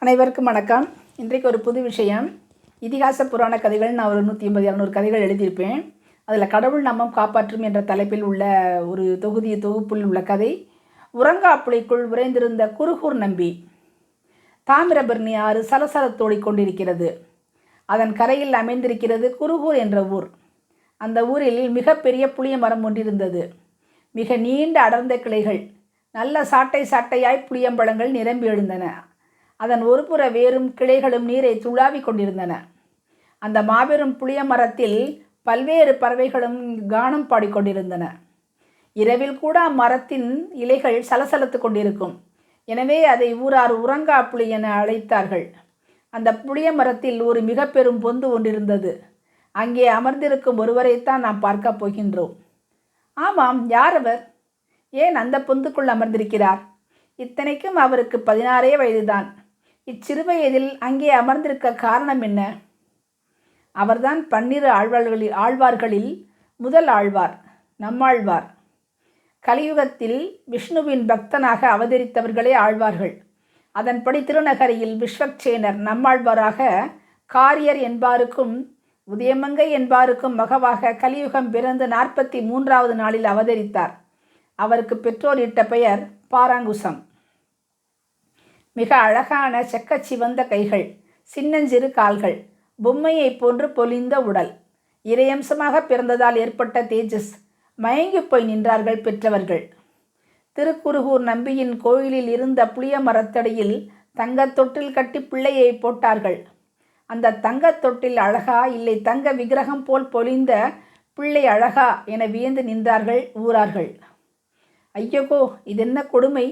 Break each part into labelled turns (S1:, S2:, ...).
S1: அனைவருக்கும் வணக்கம். இன்றைக்கு ஒரு புது விஷயம். இதிகாச புராண கதைகள் நான் ஒரு 150-200 கதைகள் எழுதியிருப்பேன். அதில் கடவுள் நாமம் காப்பாற்றும் என்ற தலைப்பில் உள்ள ஒரு தொகுப்பில் உள்ள கதை உறங்காப்புளிக்குள் உறைந்திருந்த குருகூர் நம்பி. தாமிரபரணி ஆறு சலசலத்தோடி கொண்டிருக்கிறது. அதன் கரையில் அமைந்திருக்கிறது குருகூர் என்ற ஊர். அந்த ஊரில் மிகப்பெரிய புளிய மரம் ஒன்றிருந்தது. மிக நீண்ட அடர்ந்த கிளைகள், நல்ல சாட்டை சாட்டையாய் புளியம்பழங்கள் நிரம்பி எழுந்தன. அதன் ஒருபுற வேரும் கிளைகளும் நீரை துளாவி கொண்டிருந்தன. அந்த மாபெரும் புளிய மரத்தில் பல்வேறு பறவைகளும் கானம் பாடிக்கொண்டிருந்தன. இரவில் கூட அம்மரத்தின் இலைகள் சலசலத்து கொண்டிருக்கும். எனவே அதை ஊரார் உறங்கா புளி என அழைத்தார்கள். அந்த புளிய மரத்தில் ஒரு மிக பெரும் பொந்து ஒன்றிருந்தது. அங்கே அமர்ந்திருக்கும் ஒருவரைத்தான் நாம் பார்க்க போகின்றோம். ஆமாம், யார் அவர்? ஏன் அந்த பொந்துக்குள் அமர்ந்திருக்கிறார்? இத்தனைக்கும் அவருக்கு 16 வயதுதான். இச்சிறு வயதில் அங்கே அமர்ந்திருக்க காரணம் என்ன? அவர்தான் 12 ஆழ்வார்களில் முதல் ஆழ்வார், நம்மாழ்வார். கலியுகத்தில் விஷ்ணுவின் பக்தனாக அவதரித்தவர்களே ஆழ்வார்கள். அதன்படி திருநகரியில் விஸ்வக்சேனர் நம்மாழ்வாராக காரியர் என்பாருக்கும் உதயமங்கை என்பாருக்கும் மகவாக கலியுகம் பிறந்து 43வது நாளில் அவதரித்தார். அவருக்கு பெற்றோர் இட்ட பெயர் பாராங்குசம். மிக அழகான செக்கச்சிவந்த கைகள், சின்னஞ்சிறு கால்கள், பொம்மையை போன்று பொலிந்த உடல், இறையம்சமாக பிறந்ததால் ஏற்பட்ட தேஜஸ். மயங்கி போய் நின்றார்கள் பெற்றவர்கள். திருக்குருகூர் நம்பியின் கோயிலில் இருந்த புளிய மரத்தடியில் தங்கத்தொட்டில் கட்டி பிள்ளையை போட்டார்கள். அந்த தங்கத்தொட்டில் அழகா, இல்லை தங்க விக்கிரகம் போல் பொலிந்த பிள்ளை அழகா என வியந்து நின்றார்கள் ஊரார்கள். ஐயகோ, இதென்ன கொடுமை!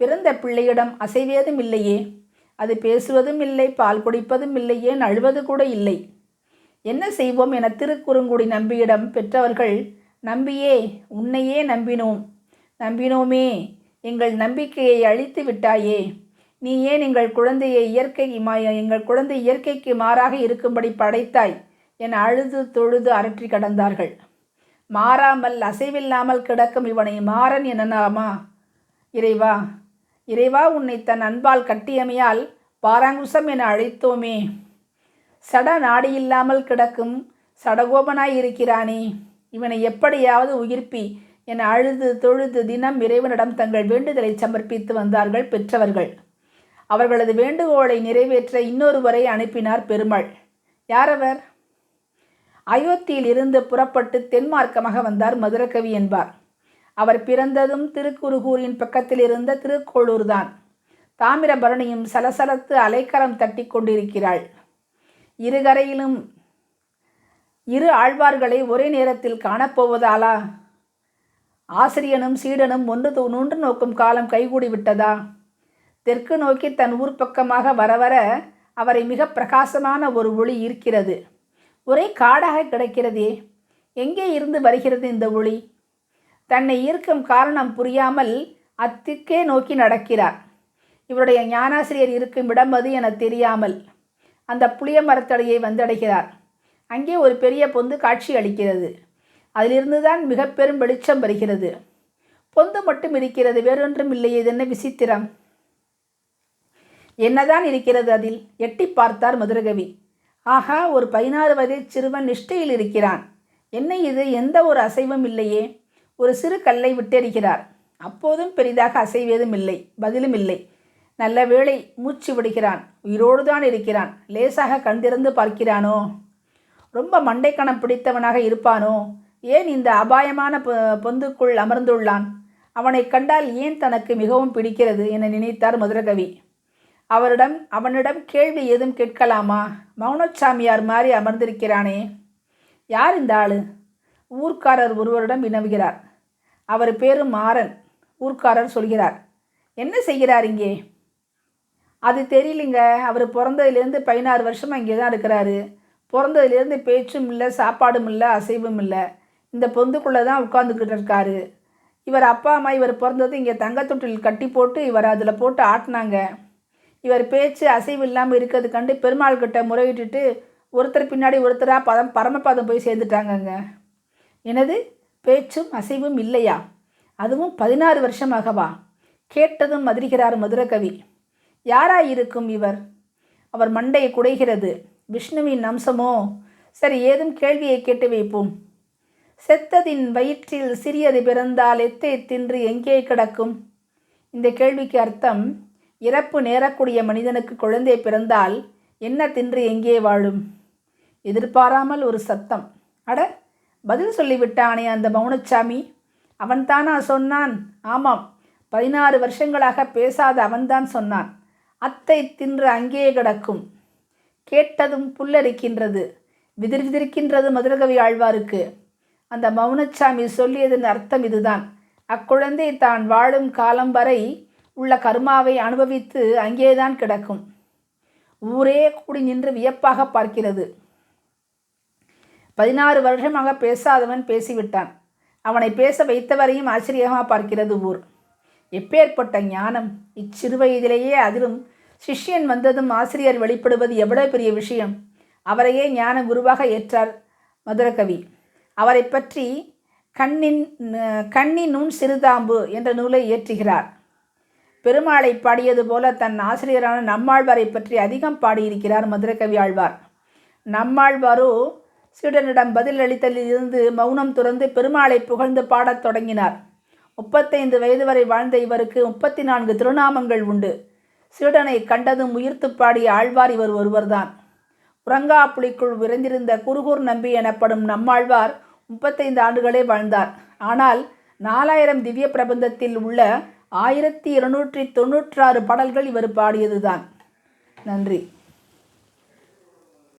S1: பிறந்த பிள்ளையிடம் அசைவேதும் இல்லையே, அது பேசுவதும் இல்லை, பால் குடிப்பதும் இல்லையே, அழுவது கூட இல்லை. என்ன செய்வோம் என திருக்குறுங்குடி நம்பியிடம் பெற்றவர்கள், நம்பியே, உன்னையே நம்பினோமே, எங்கள் நம்பிக்கையை அழித்து விட்டாயே. நீ ஏன் எங்கள் குழந்தை இயற்கைக்கு மாறாக இருக்கும்படி படைத்தாய் என அழுது தொழுது அரற்றி கடந்தார்கள். மாறாமல் அசைவில்லாமல் கிடக்கும் இவனை மாறன் எனலாமா? இறைவா, உன்னை தன் அன்பால் கட்டியமையால் பாராங்குசம் என அழைத்தோமே. சட நாடியில்லாமல் கிடக்கும் சடகோபனாய் இருக்கிறானே, இவனை எப்படியாவது உயிர்ப்பி என அழுது தொழுது தினம் இறைவனிடம் தங்கள் வேண்டுதலை சமர்ப்பித்து வந்தார்கள் பெற்றவர்கள். அவர்களது வேண்டுகோளை நிறைவேற்ற இன்னொருவரை அனுப்பினார் பெருமாள். யாரவர்? அயோத்தியில் இருந்து புறப்பட்டு தென்மார்க்கமாக வந்தார் மதுரகவி என்பார். அவர் பிறந்ததும் திருக்குருகூரின் பக்கத்தில் இருந்த திருக்கோளூர் தான். தாமிரபரணியும் சலசலத்து அலைக்கரம் தட்டி கொண்டிருக்கிறாள். இருகரையிலும் இரு ஆழ்வார்களை ஒரே நேரத்தில் காணப்போவதாலா? ஆசிரியனும் சீடனும் ஒன்று நோக்கும் காலம் கைகூடி விட்டதா? தெற்கு நோக்கி தன் ஊர் பக்கமாக வர அவரை மிக பிரகாசமான ஒரு ஒளி ஈர்க்கிறது. ஒரே காடாக கிடக்கிறதே, எங்கே இருந்து வருகிறது இந்த ஒளி? தன்னை ஈர்க்கும் காரணம் புரியாமல் அத்திக்கே நோக்கி நடக்கிறார். இவருடைய ஞானாசிரியர் இருக்கும் இடம் அது என தெரியாமல் அந்த புளிய மரத்தடியை வந்தடைகிறார். அங்கே ஒரு பெரிய பொந்து காட்சி அளிக்கிறது. அதிலிருந்து தான் மிக பெரும் வெளிச்சம் வருகிறது. பொந்து மட்டும் இருக்கிறது, வேறொன்றும் இல்லையே. இது என்ன விசித்திரம்! என்னதான் இருக்கிறது அதில்? எட்டி பார்த்தார் மதுரகவி. ஆஹா, ஒரு 16 வயது சிறுவன் நிஷ்டையில் இருக்கிறான். என்ன இது? எந்த ஒரு அசைவும் இல்லையே. ஒரு சிறு கல்லை விட்டெறிகிறார். அப்போதும் பெரிதாக அசைவேதும் இல்லை, பதிலும் இல்லை. நல்ல வேளை, மூச்சு விடுகிறான். உயிரோடு தான் இருக்கிறான். லேசாக கண் திறந்து பார்க்கிறானோ? ரொம்ப மண்டைக்கணம் பிடித்தவனாக இருப்பானோ? ஏன் இந்த அபாயமான பொந்துக்குள் அமர்ந்துள்ளான்? அவனை கண்டால் ஏன் தனக்கு மிகவும் பிடிக்கிறது என நினைத்தார் மதுரகவி. அவனிடம் கேள்வி ஏதும் கேட்கலாமா? மௌனச்சாமியார் மாதிரி அமர்ந்திருக்கிறானே, யார் இந்த ஆளு? ஊர்க்காரர் ஒருவரிடம் வினவுகிறார். அவர் பேரும் மாறன். ஊர்க்காரர் சொல்கிறார், என்ன செய்கிறார் இங்கே? அது தெரியலிங்க. அவர் பிறந்ததுலேருந்து 16 வருஷமாக இங்கே தான் இருக்கிறாரு. பிறந்ததுலேருந்து பேச்சும் இல்லை, சாப்பாடும் இல்லை, அசைவும் இல்லை. இந்த பொந்துக்குள்ளே தான் உட்காந்துக்கிட்டு இருக்காரு. இவர் அப்பா அம்மா இவர் பிறந்தது இங்கே தங்கத்தொட்டில் கட்டி போட்டு இவர் அதில் போட்டு ஆட்டினாங்க. இவர் பேச்சு அசைவு இல்லாமல் இருக்கிறது கண்டு பெருமாள் கிட்ட முறையிட்டு ஒருத்தர் பின்னாடி ஒருத்தராக பரமபாதம் போய் சேர்ந்துட்டாங்கங்க. எனது பேச்சும் அசைவும் இல்லையா? அதுவும் 16 வருஷமாகவா? கேட்டதும் மதிரிகிறார் மதுரகவி. யாராயிருக்கும் இவர்? அவர் மண்டையை குடைகிறது. விஷ்ணுவின் அம்சமோ? சரி, ஏதும் கேள்வியை கேட்டு வைப்போம். செத்ததின் வயிற்றில் சிறியது பிறந்தால் எத்தை தின்று எங்கே கிடக்கும்? இந்த கேள்விக்கு அர்த்தம், இறப்பு நேரக்கூடிய மனிதனுக்கு குழந்தை பிறந்தால் என்ன தின்று எங்கே வாழும்? எதிர்பாராமல் ஒரு சத்தம். அட, பதில் சொல்லிவிட்டானே அந்த மௌனச்சாமி. அவன்தானா சொன்னான்? ஆமாம், 16 வருஷங்களாக பேசாத அவன்தான் சொன்னான். அத்தை தின்று அங்கே கிடக்கும். கேட்டதும் புல்லரிக்கின்றது, விதிர் விதிர்க்கின்றது மதுரகவி ஆழ்வாருக்கு. அந்த மௌனச்சாமி சொல்லியதன் அர்த்தம் இதுதான். அக்குழந்தை தான் வாழும் காலம் வரை உள்ள கர்மாவை அனுபவித்து அங்கேதான் கிடக்கும். ஊரே கூடி நின்று வியப்பாக பார்க்கிறது. 16 வருஷமாக பேசாதவன் பேசிவிட்டான். அவனை பேச வைத்தவரையும் ஆச்சரியமாக பார்க்கிறது ஊர். எப்பேற்பட்ட ஞானம்! இச்சிறு வயதிலேயே அதிலும் சிஷ்யன் வந்ததும் ஆசிரியர் வெளிப்படுவது எவ்வளவு பெரிய விஷயம்! அவரையே ஞான குருவாக ஏற்றார் மதுரகவி. அவரை பற்றி கண்ணின் நுண் சிறுதாம்பு என்ற நூலை இயற்றுகிறார். பெருமாளை பாடியது போல தன் ஆசிரியரான நம்மாழ்வாரை பற்றி அதிகம் பாடியிருக்கிறார் மதுரகவி ஆழ்வார். நம்மாழ்வாரோ சீடனிடம் பதில் அளித்தலிலிருந்து மௌனம் துறந்து பெருமாளை புகழ்ந்து பாடத் தொடங்கினார். 35 வயது வரை வாழ்ந்த இவருக்கு 34 திருநாமங்கள் உண்டு. சீடனை கண்டதும் உயிர்த்து பாடிய ஆழ்வார் இவர் ஒருவர்தான். உறங்காப்புலிக்குள் விரைந்திருந்த குருகூர் நம்பி எனப்படும் நம்மாழ்வார் 35 ஆண்டுகளே வாழ்ந்தார். ஆனால் 4000 திவ்ய பிரபந்தத்தில் உள்ள 1296 பாடல்கள் இவர் பாடியதுதான். நன்றி.